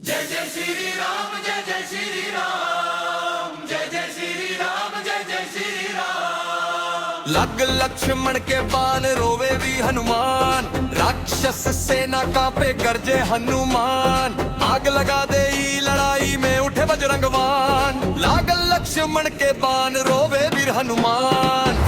जय जय श्री राम, जय जय श्री राम, जय जय श्री राम, जय जय श्री राम। लग लक्ष्मण के बाण रोवे भी हनुमान, राक्षस सेना कांपे गरजे हनुमान। आग लगा दे लड़ाई में उठे बजरंगवान, लाग लक्ष्मण के बाण रोवे वीर हनुमान।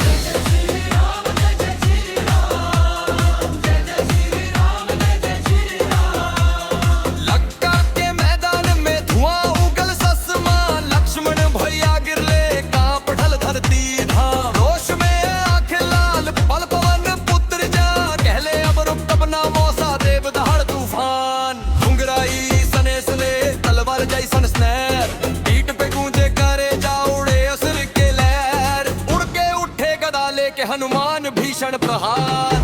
के हनुमान भीषण प्रहार,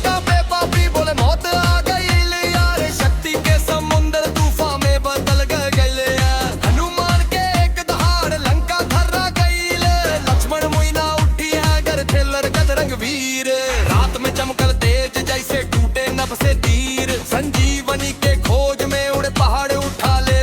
का पापी बोले मौत आ गई यार, शक्ति के समुद्र तूफान में बदल गए यार। हनुमान के एक दहाड़ लंका थर्रा गई, लक्ष्मण मुइना उठी है घर थेलर गदरंग वीर। रात में चमकल तेज जैसे टूटे नभ से तीर, संजीवनी के खोज में उड़े पहाड़ उठा ले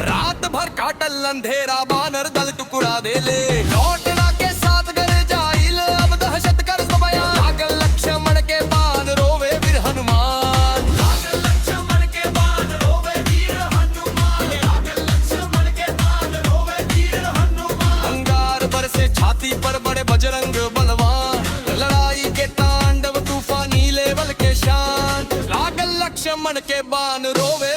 रात भर काटल अंधेरा बानर दल टुकड़ा दे ले। लौटना के साथ घर जाइल अब दहशत कर सबया, लागल लक्ष्मण के बाण रोवे वीर हनुमान। लागल लक्ष्मण के बाण रोवे वीर हनुमान, लागल लक्ष्मण के बाण रोवे वीर हनुमान। अंगार बरसे छाती पर बड़े बजरंग बलवान, लड़ाई के तांडव तूफानी लेवल के शान। लागल लक्ष्मण के बाण रोवे